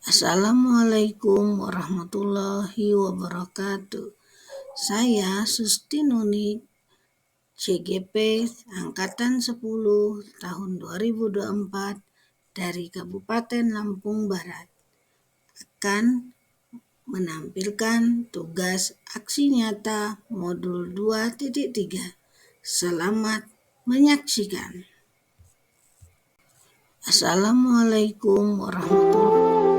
Assalamualaikum warahmatullahi wabarakatuh. Saya Susti Nuni, CGP Angkatan 10 tahun 2024 dari Kabupaten Lampung Barat akan menampilkan tugas aksi nyata modul 2.3. Selamat menyaksikan. Assalamualaikum warahmatullahi wabarakatuh.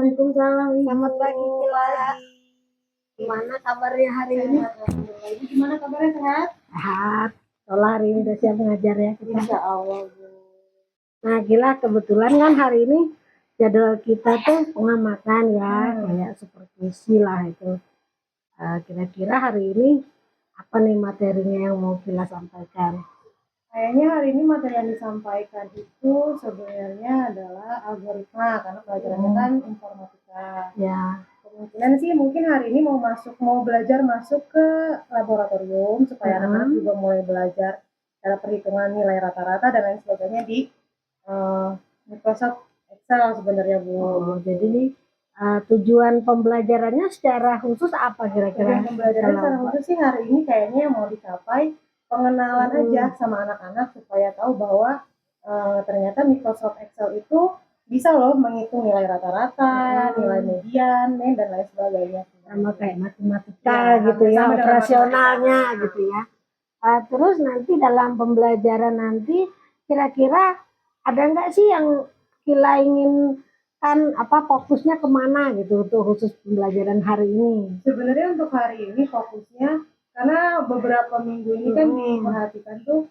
Waalaikumsalam. Selamat pagi, Kila. Gimana kabarnya hari ini? Gimana kabarnya, sehat? Sehat. Soalnya hari ini udah siap ngajar ya kita. Insya Allah, Bu. Nah, Gila, kebetulan kan hari ini jadwal kita tuh pengamatan ya, kayak supervisi lah itu. Kira-kira hari ini apa nih materinya yang mau Gila sampaikan? Kayaknya hari ini materi yang disampaikan itu sebenarnya adalah algoritma, karena pelajarannya kan informatika. Ya. Kemungkinan sih mungkin hari ini mau belajar masuk ke laboratorium supaya anak-anak juga mulai belajar cara perhitungan nilai rata-rata dan lain sebagainya di Microsoft Excel sebenarnya, Bu. Oh, jadi nih tujuan pembelajarannya secara khusus apa kira-kira? Tujuan pembelajaran secara khusus sih hari ini kayaknya mau dicapai pengenalan aja sama anak-anak supaya tahu bahwa ternyata Microsoft Excel itu bisa loh menghitung nilai rata-rata, nilai median, dan lain sebagainya. Sama kayak matematika gitu ya, operasionalnya gitu ya. Terus nanti dalam pembelajaran nanti kira-kira ada nggak sih yang Kila ingin kan fokusnya kemana gitu untuk khusus pembelajaran hari ini? Sebenarnya untuk hari ini fokusnya karena beberapa minggu ini kan diperhatikan tuh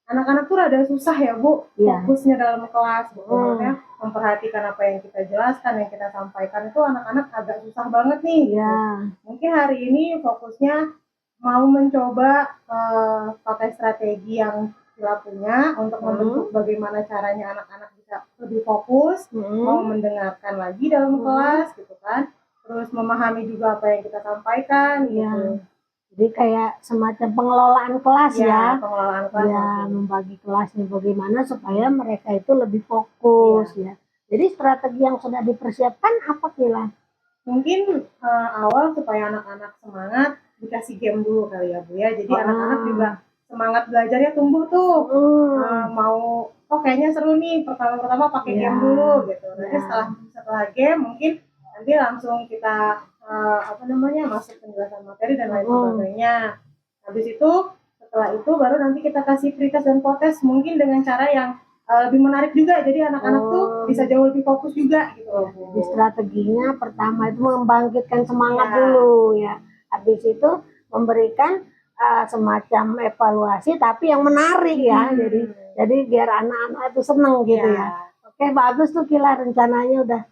anak-anak tuh rada susah ya, Bu, fokusnya dalam kelas, maksudnya memperhatikan apa yang kita jelaskan, yang kita sampaikan itu anak-anak agak susah banget nih. Mungkin hari ini fokusnya mau mencoba pakai strategi yang Kila punya untuk membentuk bagaimana caranya anak-anak bisa lebih fokus, mau mendengarkan lagi dalam kelas gitu kan, terus memahami juga apa yang kita sampaikan gitu. Jadi kayak semacam pengelolaan kelas ya, pengelolaan kelas ya, membagi kelasnya bagaimana supaya mereka itu lebih fokus ya. Jadi strategi yang sudah dipersiapkan apa Kila? Mungkin awal supaya anak-anak semangat dikasih game dulu kali ya, Bu ya. Jadi anak-anak juga semangat belajarnya tumbuh tuh. Mau kayaknya seru nih pertama-tama pakai game dulu gitu. Nanti setelah game mungkin nanti langsung kita masuk penjelasan materi dan lain sebagainya. Habis itu setelah itu baru nanti kita kasih pretest dan potes mungkin dengan cara yang lebih menarik juga, jadi anak-anak tuh bisa jauh lebih fokus juga gitu. Jadi strateginya pertama itu membangkitkan semangat dulu ya. Habis itu memberikan semacam evaluasi tapi yang menarik ya. Jadi biar anak-anak itu seneng gitu ya. Oke, bagus tuh Kila, rencananya udah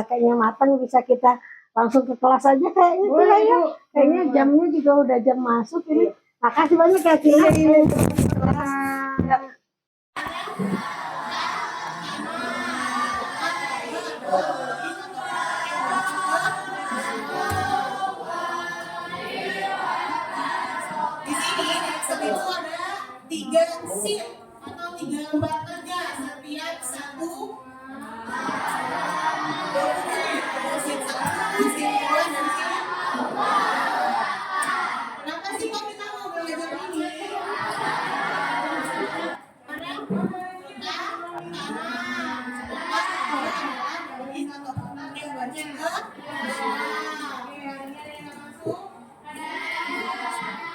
kayaknya matang, bisa kita langsung ke kelas aja kayaknya Kila ya. Kayaknya jamnya juga udah jam masuk ini. Makasih banyak ya Kila. Di sini Excel itu ada 3 sheet atau 3 lembar kerja setiap satu sheet 1, sheet 2, dan sheet 4. Kenapa sih kok kita mau belajar ini? Dari satu kotak yang baca ke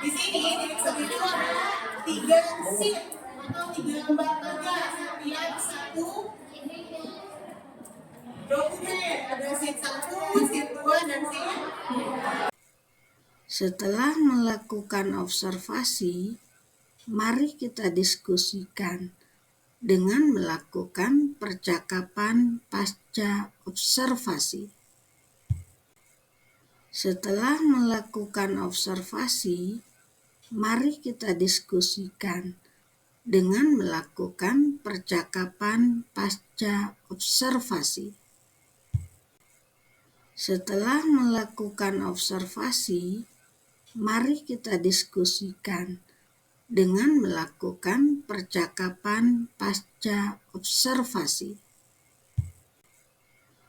di sini di Excel itu ada 3 sheet atau 3 lembar kerja setiap Setelah melakukan observasi, mari kita diskusikan dengan melakukan percakapan pasca observasi. Setelah melakukan observasi, mari kita diskusikan dengan melakukan percakapan pasca observasi. Setelah melakukan observasi, mari kita diskusikan dengan melakukan percakapan pasca observasi.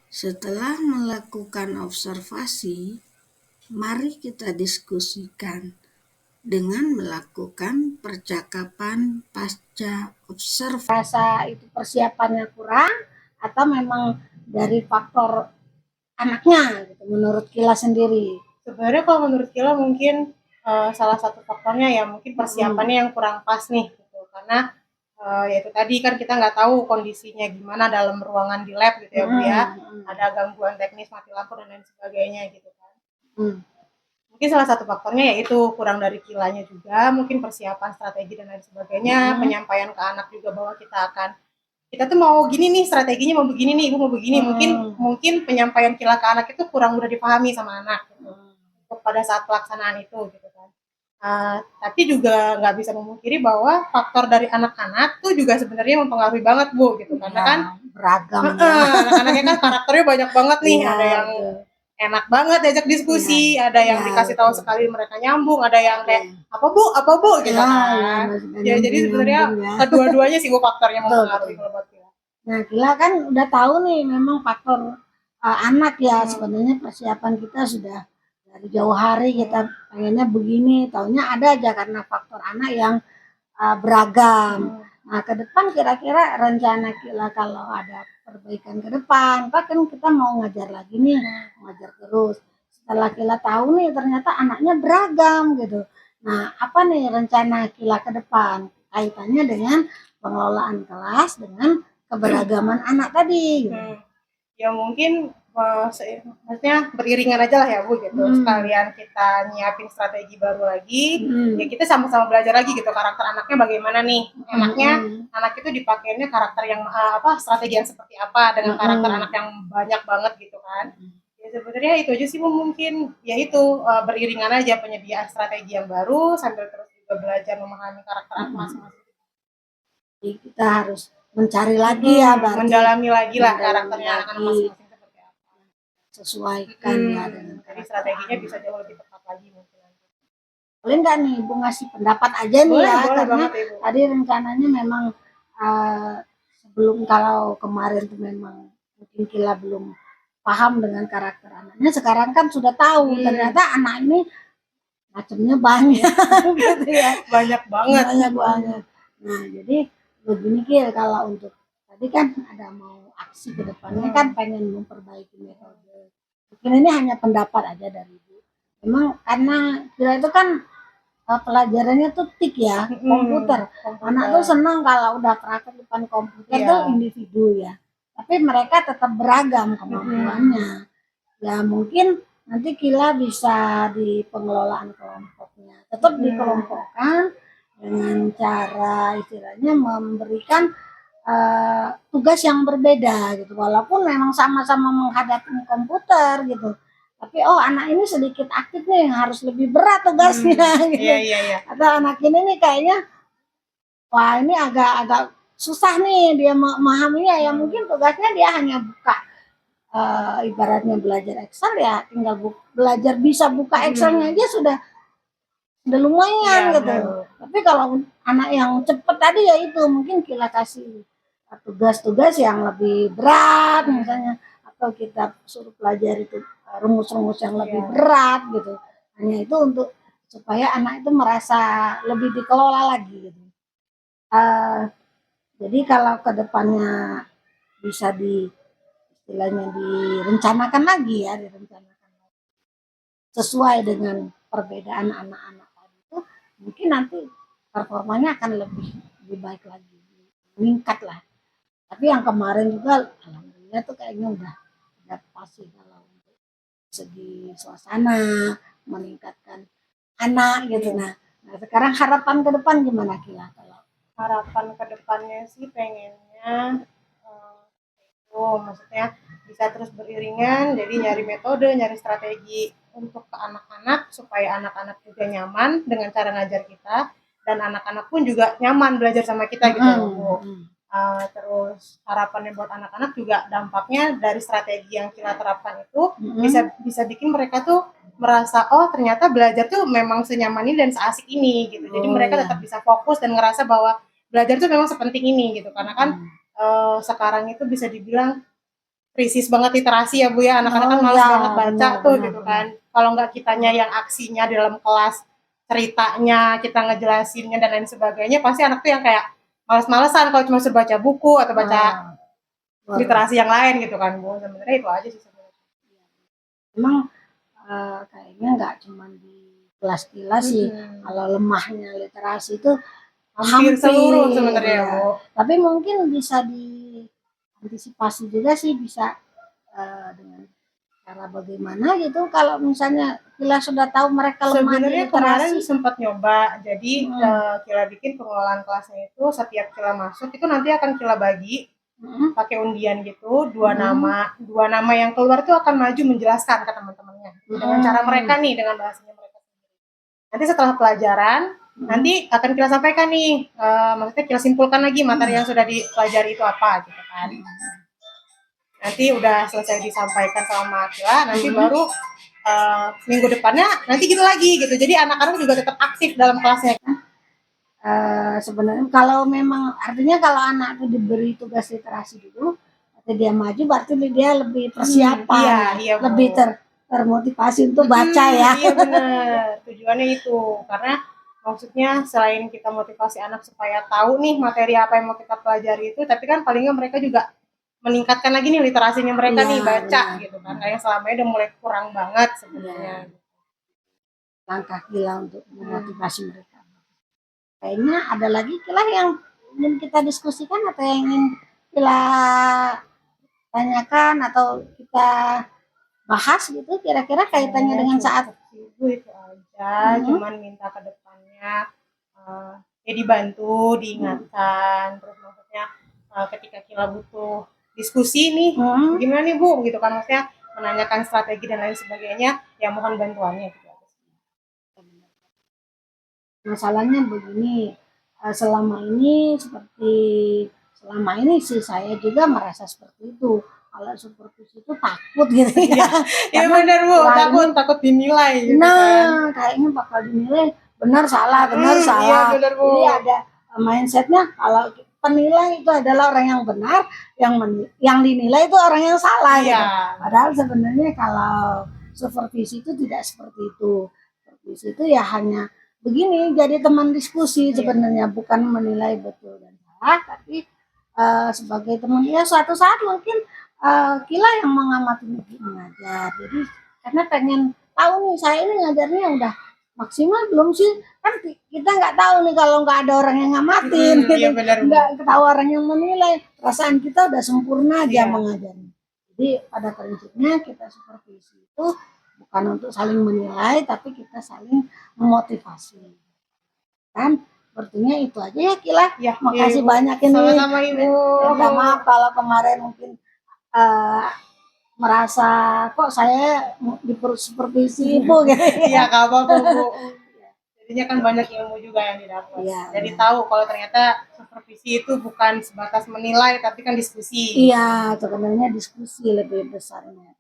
Setelah melakukan observasi, mari kita diskusikan dengan melakukan percakapan pasca observasi. Rasa itu persiapannya kurang atau memang dari faktor anaknya gitu, menurut Kila sendiri? Sebenarnya kalau menurut Kila mungkin salah satu faktornya ya mungkin persiapannya yang kurang pas nih gitu. Karena ya itu tadi kan kita nggak tahu kondisinya gimana dalam ruangan di lab gitu ya Bu ya. Ada gangguan teknis, mati lampu dan lain sebagainya gitu kan. Mungkin salah satu faktornya yaitu kurang dari Kilanya juga, mungkin persiapan strategi dan lain sebagainya, penyampaian ke anak juga bahwa kita tuh mau gini nih, strateginya mau begini nih, ibu mau begini. Mungkin penyampaian Kila ke anak itu kurang mudah dipahami sama anak gitu, pada saat pelaksanaan itu gitu kan. Tapi juga nggak bisa memungkiri bahwa faktor dari anak-anak tuh juga sebenarnya mempengaruhi banget Bu gitu, karena kan beragam anak-anaknya kan karakternya banyak banget nih, ada yang enak banget diajak diskusi, ada yang dikasih tahu sekali mereka nyambung, ada yang kayak apa bu gitu kan. Ya jadi sebenarnya kedua-duanya sih Bu faktornya mempengaruhi kalau buat Kila. Nah Kila kan udah tahu nih memang faktor anak ya, sebenarnya persiapan kita sudah dari jauh hari, kita pengennya begini, taunya ada aja karena faktor anak yang beragam. Nah ke depan kira-kira rencana Kila kalau ada perbaikan ke depan, kan kita mau ngajar lagi nih, ngajar terus. Setelah Kila tahu nih ternyata anaknya beragam gitu. Nah apa nih rencana Kila ke depan kaitannya dengan pengelolaan kelas dengan keberagaman anak tadi gitu. Ya mungkin maksudnya beriringan aja lah ya Bu gitu. Sekalian kita nyiapin strategi baru lagi, ya kita sama-sama belajar lagi gitu karakter anaknya bagaimana nih. Enaknya anak itu dipakainya karakter yang strategi yang seperti apa dengan karakter anak yang banyak banget gitu kan. Ya sebenarnya itu aja sih Bu, mungkin ya itu beriringan aja penyediaan strategi yang baru sambil terus juga belajar memahami karakter anak masing-masing. Jadi kita harus mencari lagi ya, mendalami lagi lah karakternya anak-anak masing-masing seperti apa, sesuaikan ya dengan jadi strateginya bisa jauh lebih tepat lagi mungkin. Boleh nggak nih Ibu ngasih pendapat aja nih boleh, ya, boleh karena banget, Ibu. Tadi rencananya memang sebelum kalau kemarin tuh memang mungkin Kila belum paham dengan karakter anaknya, sekarang kan sudah tahu ternyata anak ini macamnya banyak gitu ya, banyak banget. Nah jadi begini Kil, kalau untuk tadi kan ada mau aksi ke depannya kan pengen memperbaiki metode. Mungkin ini hanya pendapat aja dari Ibu. Memang karena Kila itu kan pelajarannya tuh TIK ya, komputer. Anak tuh senang kalau udah praktek depan komputer tuh individu ya. Tapi mereka tetap beragam kemampuannya. Ya mungkin nanti Kila bisa di pengelolaan kelompoknya. Tetap dikelompokkan dengan cara istilahnya memberikan tugas yang berbeda gitu, walaupun memang sama-sama menghadapi komputer gitu, tapi anak ini sedikit aktif nih harus lebih berat tugasnya gitu. Atau anak ini nih kayaknya wah ini agak susah nih dia memahaminya, ya mungkin tugasnya dia hanya buka ibaratnya belajar Excel ya, tinggal belajar bisa buka Excelnya aja sudah lumayan gitu. Tapi kalau anak yang cepet tadi ya itu mungkin Kila kasih tugas-tugas yang lebih berat misalnya, atau kita suruh pelajari itu rumus-rumus yang lebih berat gitu. Hanya itu untuk supaya anak itu merasa lebih dikelola lagi gitu. Jadi kalau kedepannya bisa istilahnya direncanakan lagi ya, sesuai dengan perbedaan anak-anak tadi itu, mungkin nanti performanya akan lebih baik lagi, meningkat lah. Tapi yang kemarin juga alhamdulillah tuh kayaknya udah pas sih kalau untuk segi suasana, meningkatkan anak gitu. Nah sekarang harapan ke depan gimana Kila? Kalau Harapan ke depannya sih pengennya itu maksudnya bisa terus beriringan, jadi nyari metode, nyari strategi untuk ke anak-anak supaya anak-anak juga nyaman dengan cara ngajar kita, dan anak-anak pun juga nyaman belajar sama kita gitu loh, Bu. Terus harapannya buat anak-anak juga dampaknya dari strategi yang kita terapkan itu bisa bikin mereka tuh merasa oh ternyata belajar tuh memang senyaman ini dan seasik ini gitu. Jadi mereka tetap bisa fokus dan ngerasa bahwa belajar tuh memang sepenting ini gitu, karena kan sekarang itu bisa dibilang krisis banget literasi ya Bu ya, anak-anak kan malas banget baca tuh gitu kan. Kalau nggak kitanya yang aksinya di dalam kelas, ceritanya kita ngejelasinnya dan lain sebagainya, pasti anak tuh yang kayak males-malesan kalau cuma suruh baca buku atau baca literasi yang lain gitu kan Bu. Sebenarnya itu aja sih sebenarnya. Memang kayaknya nggak cuma di kelas-kelas sih, kalau lemahnya literasi itu hampir seluruh sebenarnya ya, Bu. Tapi mungkin bisa diantisipasi juga sih, bisa dengan cara bagaimana gitu. Kalau misalnya Kila sudah tahu mereka lemah sebenarnya di literasi, kemarin sempat nyoba, jadi Kila bikin pengelolaan kelasnya itu setiap Kila masuk itu nanti akan Kila bagi pakai undian gitu, dua nama yang keluar tuh akan maju menjelaskan ke teman-temannya dengan cara mereka nih, dengan bahasanya mereka sendiri. Nanti setelah pelajaran nanti akan Kila sampaikan nih, maksudnya Kila simpulkan lagi materi yang sudah dipelajari itu apa gitu kan. Nanti udah selesai disampaikan sama Kila, nanti baru minggu depannya nanti gitu lagi gitu. Jadi anak-anak juga tetap aktif dalam kelasnya. Sebenarnya kalau memang artinya kalau anak itu diberi tugas literasi dulu, atau dia maju, berarti dia lebih persiapan, iya, lebih termotivasi untuk baca ya. Iya benar, tujuannya itu. Karena maksudnya selain kita motivasi anak supaya tahu nih materi apa yang mau kita pelajari itu, tapi kan paling nggak mereka juga meningkatkan lagi nih literasinya mereka nih, baca gitu kan. Kayak selama ini udah mulai kurang banget sebenarnya. Langkah Kila untuk memotivasi mereka. Kayaknya ada lagi Kila yang ingin kita diskusikan atau yang ingin Kila tanyakan atau kita bahas gitu, kira-kira kaitannya dengan saat itu aja. Cuman minta ke depannya ya dibantu, diingatkan, terus maksudnya ketika Kila butuh diskusi nih, gimana nih Bu gitu kan, maksudnya menanyakan strategi dan lain sebagainya, ya mohon bantuannya gitu. Masalahnya begini, selama ini sih saya juga merasa seperti itu. Kalau supervisi itu takut gitu ya. Iya benar Bu, takut dinilai gitu kan. Kayaknya bakal dinilai benar salah. Iya, benar, Bu. Jadi ada mindsetnya kalau penilai itu adalah orang yang benar, yang dinilai itu orang yang salah gitu. Padahal sebenarnya kalau supervisi itu tidak seperti itu. Supervisi itu ya hanya begini, jadi teman diskusi sebenarnya, bukan menilai betul dan salah, tapi sebagai teman ya suatu saat mungkin Kila yang mengamati mengajar. Jadi karena pengen tahu nih, saya ini ngajarnya udah maksimal belum sih, kan kita nggak tahu nih kalau nggak ada orang yang ngamatin, gitu. Nggak tahu orang yang menilai, perasaan kita udah sempurna aja mengajarnya. Jadi pada prinsipnya kita supervisi itu bukan untuk saling menilai, tapi kita saling memotivasi. Kan sepertinya itu aja ya Kila. Ya, makasih banyak ini. Sama-sama Ibu. Minta maaf kalau kemarin mungkin merasa kok saya di supervisi Ibu gitu. Iya, nggak apa-apa Bu. Jadinya kan banyak ilmu juga yang didapat. Jadi tahu kalau ternyata supervisi itu bukan sebatas menilai, tapi kan diskusi. Iya, sebenarnya diskusi lebih besarnya.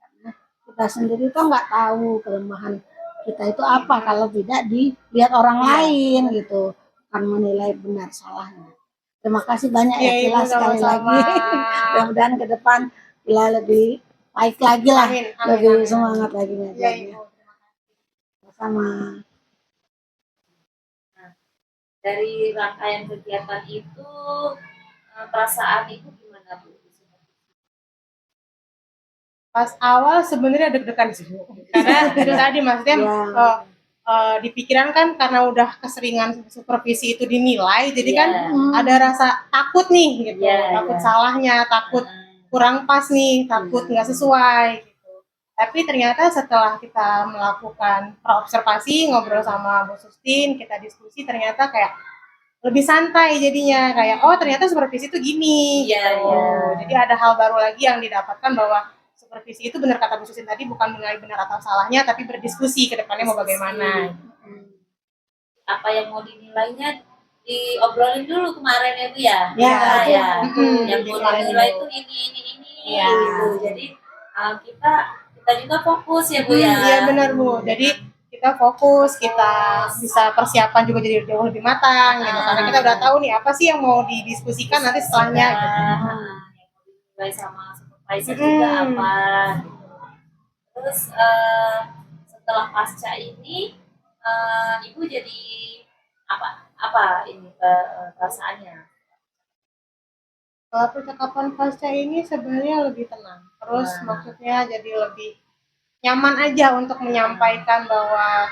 Kita sendiri tuh nggak tahu kelemahan kita itu apa kalau tidak dilihat orang lain gitu, kan menilai benar salahnya. Terima kasih banyak ya Kila sekali lagi. Mudah-mudahan ke depan Kila lebih baik lagi lah, lebih semangat lagi ngajarnya. Sama. Dari rangkaian kegiatan itu perasaan Ibu gimana Bu? Pas awal sebenarnya deg-degan sih Bu, karena itu tadi maksudnya di pikiran kan karena udah keseringan supervisi itu dinilai, jadi kan ada rasa takut nih gitu, takut salahnya, takut kurang pas nih, takut nggak sesuai gitu. Tapi ternyata setelah kita melakukan praobservasi, ngobrol sama Bu Sustin, kita diskusi, ternyata kayak lebih santai jadinya, kayak oh ternyata supervisi itu gini. Iya, gitu. iya. Jadi ada hal baru lagi yang didapatkan bahwa supervisi itu benar kata Bu Sustin tadi, bukan menilai benar atau salahnya, tapi berdiskusi ke depannya mau bagaimana. Apa yang mau dinilainya diobrolin dulu kemarin ya Bu ya. Ya, ya. Mm-mm. Yang mau Diobrolin dinilai dulu. itu ini Iya. gitu. Jadi kita juga fokus ya Bu ya. Iya benar Bu. Jadi kita fokus, kita bisa persiapan juga jadi jauh lebih matang gitu. Karena kita udah tahu nih apa sih yang mau didiskusikan nanti setelahnya gitu. Yang mau dinilai sama supervisor juga apa gitu. Terus setelah pasca ini Ibu jadi apa ini perasaannya? Kalau percakapan pasca ini sebenarnya lebih tenang. Terus maksudnya jadi lebih nyaman aja untuk menyampaikan bahwa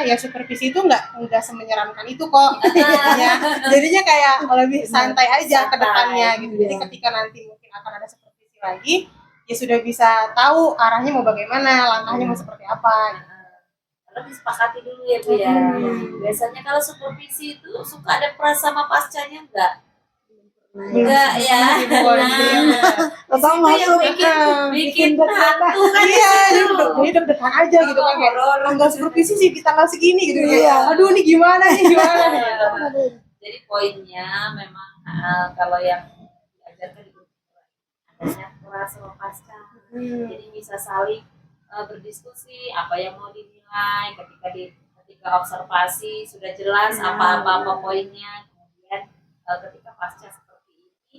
ya supervisi itu nggak semenyeramkan itu kok. Ya, jadinya kayak lebih santai aja ke depannya gitu. Jadi ketika nanti mungkin akan ada supervisi lagi, ya sudah bisa tahu arahnya mau bagaimana, langkahnya mau seperti apa. Karena disepakati dulu ya Bu ya. Biasanya kalau supervisi itu suka ada pras sama pascanya enggak ya. Atau masuk bikin hantu kan. Iya, jadi deg-degan aja gitu kan kayak tanggal supervisi sih di tanggal segini gitu ya. Aduh ini gimana nih. Jadi poinnya memang kalau yang diajarkan di adanya pras sama pasca. Jadi bisa saling berdiskusi apa yang mau dinilai ketika observasi sudah jelas apa poinnya, kemudian ketika pasca seperti ini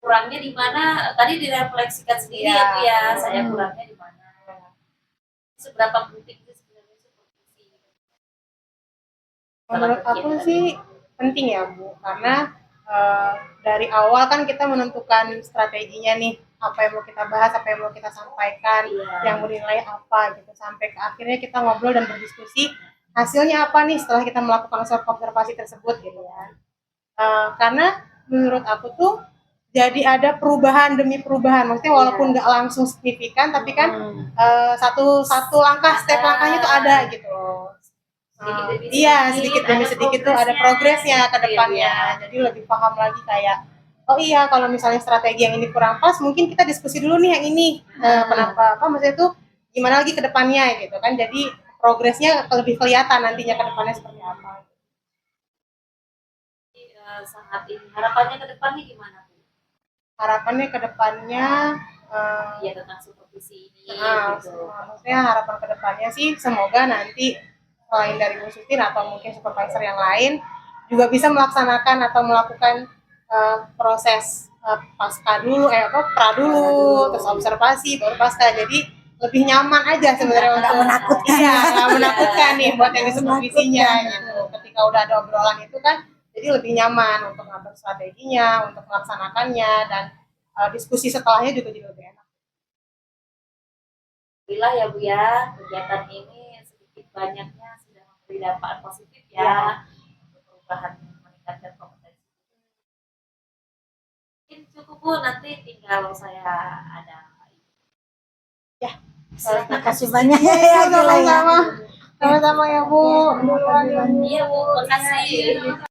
kurangnya di mana tadi direfleksikan sendiri ya Bu ya, saya kurangnya di mana, seberapa penting itu sebenarnya supervisi. Menurut aku sih penting ya Bu, karena dari awal kan kita menentukan strateginya nih, apa yang mau kita bahas, apa yang mau kita sampaikan, yang mau dinilai apa gitu, sampai ke akhirnya kita ngobrol dan berdiskusi hasilnya apa nih setelah kita melakukan observasi tersebut gitu ya. Karena menurut aku tuh jadi ada perubahan demi perubahan, maksudnya walaupun nggak langsung signifikan tapi kan satu langkah step langkahnya tuh ada gitu. Sedikit demi sedikit tuh ada progresnya ke depannya. Jadi lebih paham lagi kayak oh iya kalau misalnya strategi yang ini kurang pas mungkin kita diskusi dulu nih yang ini kenapa maksudnya tuh gimana lagi ke depannya gitu kan, jadi progresnya lebih kelihatan nantinya ke depannya seperti apa. Sangat ini harapannya ke depannya gimana Bu? Harapannya ke depannya ya tentang supervisi ini gitu. Maksudnya harapan ke depannya sih semoga nanti selain dari Bu Sustin atau mungkin supervisor yang lain juga bisa melaksanakan atau melakukan proses pasca dulu, pra dulu, terus observasi, baru pasca. Jadi lebih nyaman aja sebenarnya untuk menakutkan. Iya, nggak menakutkan nih buat yang supervisinya gitu. Ketika udah ada obrolan itu kan, jadi lebih nyaman untuk ngatur strateginya, untuk melaksanakannya, dan diskusi setelahnya juga jadi lebih enak. Alhamdulillah ya Bu ya, kegiatan ini sedikit banyaknya sudah memberi dampak positif ya untuk perubahan meningkatkan kompetensi. Mungkin cukup Bu, nanti tinggal saya ada. Ya, terima kasih banyak ya. Sama-sama ya Bu. Iya Bu, makasih.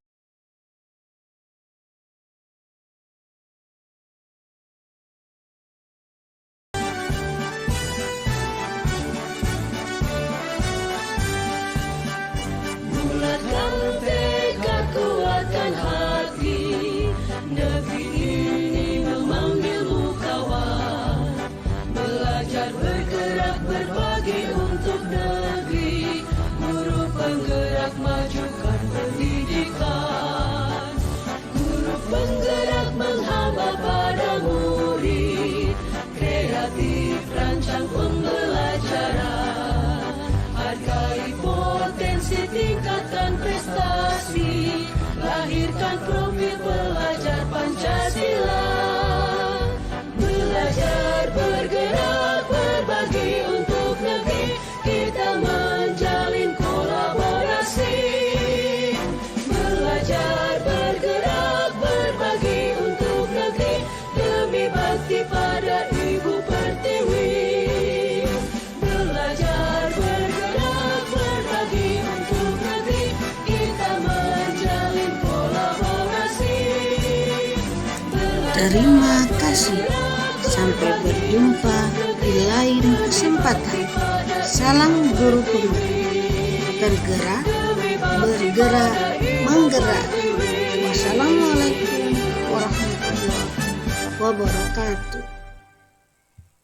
Tingkatkan prestasi, lahirkan profil pelajar Pancasila. Belajar, bergerak, berbagi untuk negeri, kita menjalin kolaborasi. Belajar, bergerak, berbagi untuk negeri, demi bangsa. Terima kasih. Sampai berjumpa di lain kesempatan. Salam guru penggerak. Tergerak, bergerak, menggerak. Wassalamualaikum warahmatullahi wabarakatuh.